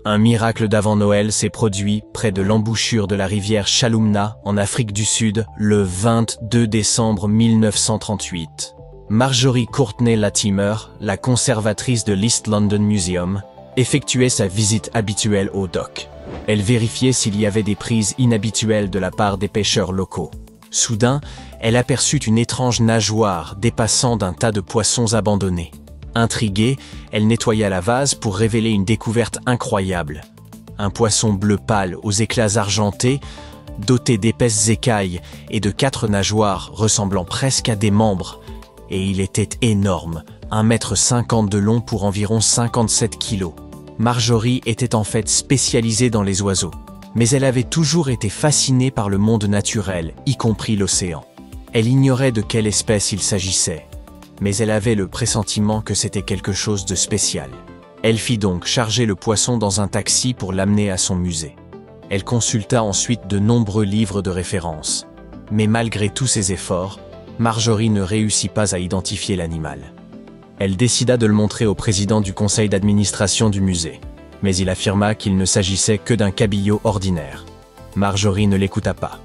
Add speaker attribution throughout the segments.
Speaker 1: Un miracle d'avant Noël s'est produit près de l'embouchure de la rivière Chalumna, en Afrique du Sud, le 22 décembre 1938. Marjorie Courtney Latimer, la conservatrice de l'East London Museum, effectuait sa visite habituelle au dock. Elle vérifiait s'il y avait des prises inhabituelles de la part des pêcheurs locaux. Soudain, elle aperçut une étrange nageoire dépassant d'un tas de poissons abandonnés. Intriguée, elle nettoya la vase pour révéler une découverte incroyable. Un poisson bleu pâle aux éclats argentés, doté d'épaisses écailles et de 4 nageoires ressemblant presque à des membres. Et il était énorme, 1,50 m de long pour environ 57 kg. Marjorie était en fait spécialisée dans les oiseaux, mais elle avait toujours été fascinée par le monde naturel, y compris l'océan. Elle ignorait de quelle espèce il s'agissait, mais elle avait le pressentiment que c'était quelque chose de spécial. Elle fit donc charger le poisson dans un taxi pour l'amener à son musée. Elle consulta ensuite de nombreux livres de référence, mais malgré tous ses efforts, Marjorie ne réussit pas à identifier l'animal. Elle décida de le montrer au président du conseil d'administration du musée, mais il affirma qu'il ne s'agissait que d'un cabillaud ordinaire. Marjorie ne l'écouta pas.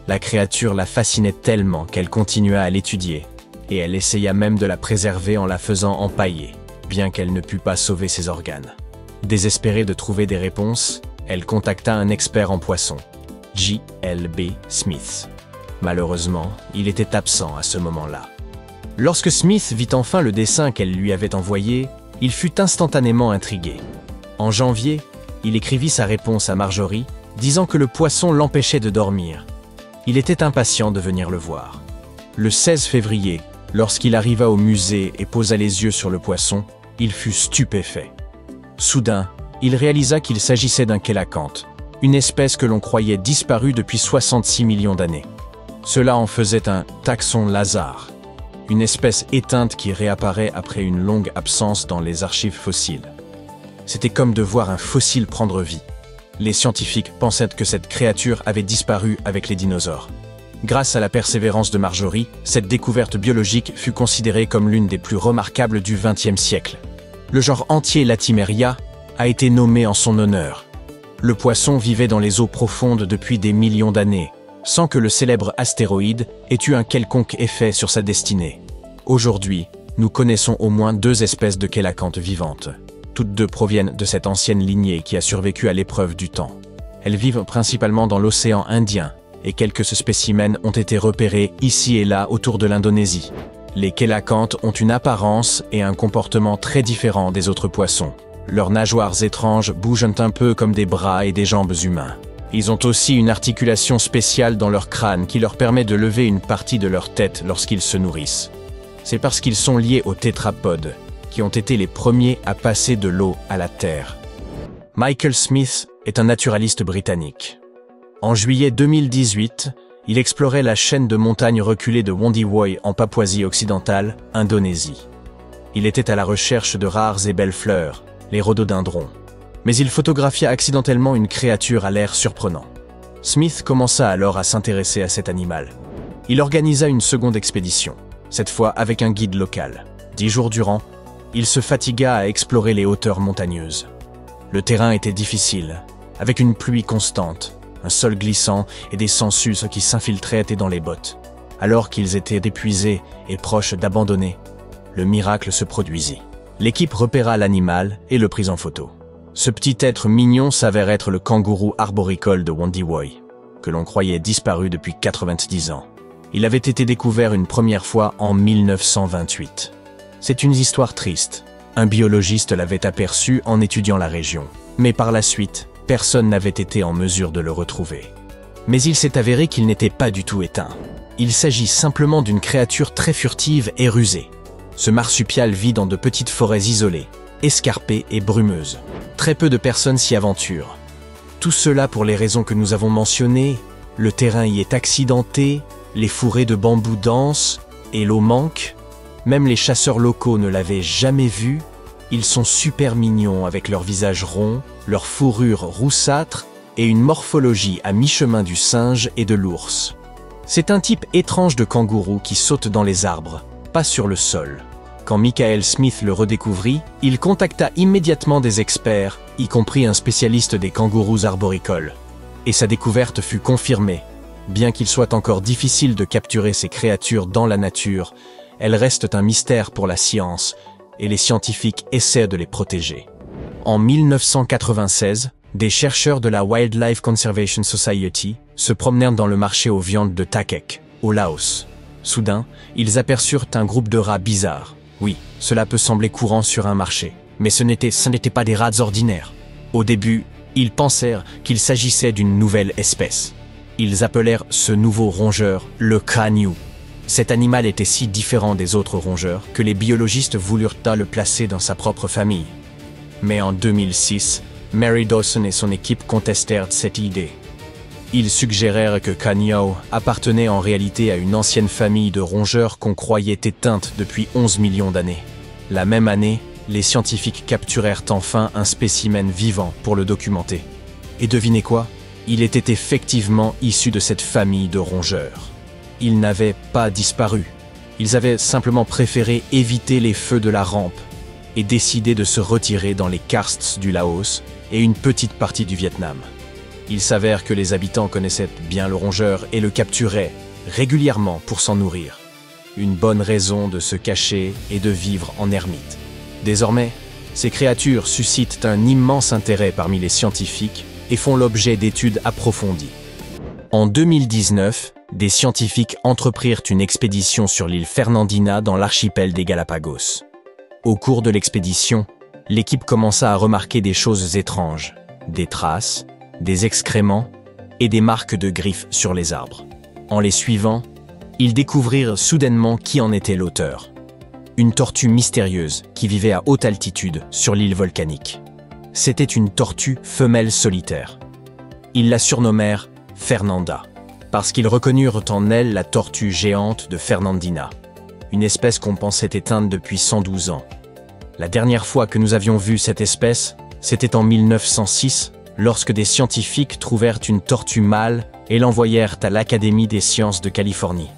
Speaker 1: La créature la fascinait tellement qu'elle continua à l'étudier, et elle essaya même de la préserver en la faisant empailler, bien qu'elle ne pût pas sauver ses organes. Désespérée de trouver des réponses, elle contacta un expert en poissons, J.L.B. Smith. Malheureusement, il était absent à ce moment-là. Lorsque Smith vit enfin le dessin qu'elle lui avait envoyé, il fut instantanément intrigué. En janvier, il écrivit sa réponse à Marjorie, disant que le poisson l'empêchait de dormir. Il était impatient de venir le voir. Le 16 février, lorsqu'il arriva au musée et posa les yeux sur le poisson, il fut stupéfait. Soudain, il réalisa qu'il s'agissait d'un kélacanthe, une espèce que l'on croyait disparue depuis 66 millions d'années. Cela en faisait un taxon Lazare, une espèce éteinte qui réapparaît après une longue absence dans les archives fossiles. C'était comme de voir un fossile prendre vie. Les scientifiques pensaient que cette créature avait disparu avec les dinosaures. Grâce à la persévérance de Marjorie, cette découverte biologique fut considérée comme l'une des plus remarquables du XXe siècle. Le genre entier Latimeria a été nommé en son honneur. Le poisson vivait dans les eaux profondes depuis des millions d'années, sans que le célèbre astéroïde ait eu un quelconque effet sur sa destinée. Aujourd'hui, nous connaissons au moins 2 espèces de kélacanthes vivantes. Toutes 2 proviennent de cette ancienne lignée qui a survécu à l'épreuve du temps. Elles vivent principalement dans l'océan Indien, et quelques spécimens ont été repérés ici et là autour de l'Indonésie. Les kélacanthes ont une apparence et un comportement très différents des autres poissons. Leurs nageoires étranges bougent un peu comme des bras et des jambes humains. Ils ont aussi une articulation spéciale dans leur crâne qui leur permet de lever une partie de leur tête lorsqu'ils se nourrissent. C'est parce qu'ils sont liés aux tétrapodes, qui ont été les premiers à passer de l'eau à la terre. Michael Smith est un naturaliste britannique. En juillet 2018, il explorait la chaîne de montagnes reculées de Wondiwoy en Papouasie-Occidentale, Indonésie. Il était à la recherche de rares et belles fleurs, les rhododendrons. Mais il photographia accidentellement une créature à l'air surprenant. Smith commença alors à s'intéresser à cet animal. Il organisa une seconde expédition, cette fois avec un guide local. 10 jours durant, il se fatigua à explorer les hauteurs montagneuses. Le terrain était difficile, avec une pluie constante, un sol glissant et des sangsues qui s'infiltraient dans les bottes. Alors qu'ils étaient épuisés et proches d'abandonner, le miracle se produisit. L'équipe repéra l'animal et le prit en photo. Ce petit être mignon s'avère être le kangourou arboricole de Wondiwoy, que l'on croyait disparu depuis 90 ans. Il avait été découvert une première fois en 1928. C'est une histoire triste. Un biologiste l'avait aperçu en étudiant la région. Mais par la suite, personne n'avait été en mesure de le retrouver. Mais il s'est avéré qu'il n'était pas du tout éteint. Il s'agit simplement d'une créature très furtive et rusée. Ce marsupial vit dans de petites forêts isolées, escarpées et brumeuses. Très peu de personnes s'y aventurent. Tout cela pour les raisons que nous avons mentionnées. Le terrain y est accidenté, les fourrés de bambou dansent et l'eau manque. Même les chasseurs locaux ne l'avaient jamais vu. Ils sont super mignons avec leur visage rond, leur fourrure roussâtre et une morphologie à mi-chemin du singe et de l'ours. C'est un type étrange de kangourou qui saute dans les arbres, pas sur le sol. Quand Michael Smith le redécouvrit, il contacta immédiatement des experts, y compris un spécialiste des kangourous arboricoles. Et sa découverte fut confirmée. Bien qu'il soit encore difficile de capturer ces créatures dans la nature, elles restent un mystère pour la science, et les scientifiques essaient de les protéger. En 1996, des chercheurs de la Wildlife Conservation Society se promenèrent dans le marché aux viandes de Takek, au Laos. Soudain, ils aperçurent un groupe de rats bizarres. Oui, cela peut sembler courant sur un marché, mais ce n'étaient pas des rats ordinaires. Au début, ils pensèrent qu'il s'agissait d'une nouvelle espèce. Ils appelèrent ce nouveau rongeur le Kaniu. Cet animal était si différent des autres rongeurs que les biologistes voulurent le placer dans sa propre famille. Mais en 2006, Mary Dawson et son équipe contestèrent cette idée. Ils suggérèrent que Kaniu appartenait en réalité à une ancienne famille de rongeurs qu'on croyait éteinte depuis 11 millions d'années. La même année, les scientifiques capturèrent enfin un spécimen vivant pour le documenter. Et devinez quoi? Il était effectivement issu de cette famille de rongeurs. Ils n'avaient pas disparu. Ils avaient simplement préféré éviter les feux de la rampe et décidé de se retirer dans les karsts du Laos et une petite partie du Vietnam. Il s'avère que les habitants connaissaient bien le rongeur et le capturaient régulièrement pour s'en nourrir. Une bonne raison de se cacher et de vivre en ermite. Désormais, ces créatures suscitent un immense intérêt parmi les scientifiques et font l'objet d'études approfondies. En 2019, des scientifiques entreprirent une expédition sur l'île Fernandina dans l'archipel des Galapagos. Au cours de l'expédition, l'équipe commença à remarquer des choses étranges, des traces, des excréments et des marques de griffes sur les arbres. En les suivant, ils découvrirent soudainement qui en était l'auteur. Une tortue mystérieuse qui vivait à haute altitude sur l'île volcanique. C'était une tortue femelle solitaire. Ils la surnommèrent Fernanda, parce qu'ils reconnurent en elle la tortue géante de Fernandina, une espèce qu'on pensait éteinte depuis 112 ans. La dernière fois que nous avions vu cette espèce, c'était en 1906, lorsque des scientifiques trouvèrent une tortue mâle et l'envoyèrent à l'Académie des sciences de Californie.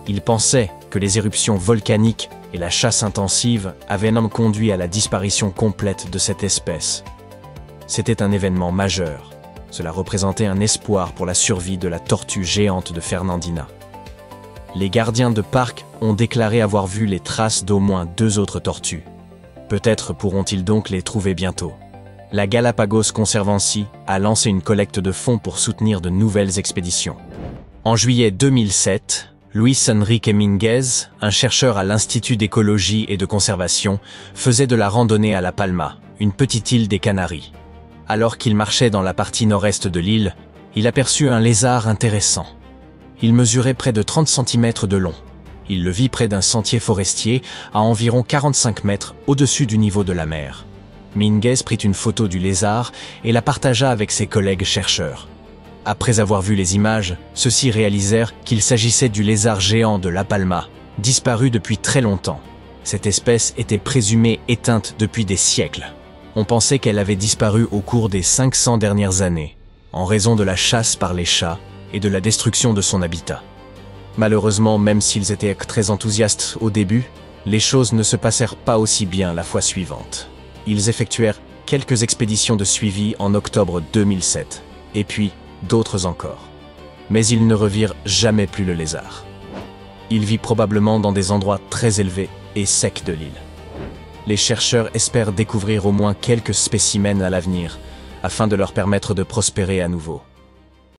Speaker 1: Ils pensaient que les éruptions volcaniques et la chasse intensive avaient conduit à la disparition complète de cette espèce. C'était un événement majeur. Cela représentait un espoir pour la survie de la tortue géante de Fernandina. Les gardiens de parc ont déclaré avoir vu les traces d'au moins 2 autres tortues. Peut-être pourront-ils donc les trouver bientôt. La Galapagos Conservancy a lancé une collecte de fonds pour soutenir de nouvelles expéditions. En juillet 2007, Luis Enrique Minguez, un chercheur à l'Institut d'écologie et de conservation, faisait de la randonnée à La Palma, une petite île des Canaries. Alors qu'il marchait dans la partie nord-est de l'île, il aperçut un lézard intéressant. Il mesurait près de 30 cm de long. Il le vit près d'un sentier forestier à environ 45 mètres au-dessus du niveau de la mer. Minguez prit une photo du lézard et la partagea avec ses collègues chercheurs. Après avoir vu les images, ceux-ci réalisèrent qu'il s'agissait du lézard géant de La Palma, disparu depuis très longtemps. Cette espèce était présumée éteinte depuis des siècles. On pensait qu'elle avait disparu au cours des 500 dernières années, en raison de la chasse par les chats et de la destruction de son habitat. Malheureusement, même s'ils étaient très enthousiastes au début, les choses ne se passèrent pas aussi bien la fois suivante. Ils effectuèrent quelques expéditions de suivi en octobre 2007, et puis d'autres encore. Mais ils ne revirent jamais plus le lézard. Il vit probablement dans des endroits très élevés et secs de l'île. Les chercheurs espèrent découvrir au moins quelques spécimens à l'avenir, afin de leur permettre de prospérer à nouveau.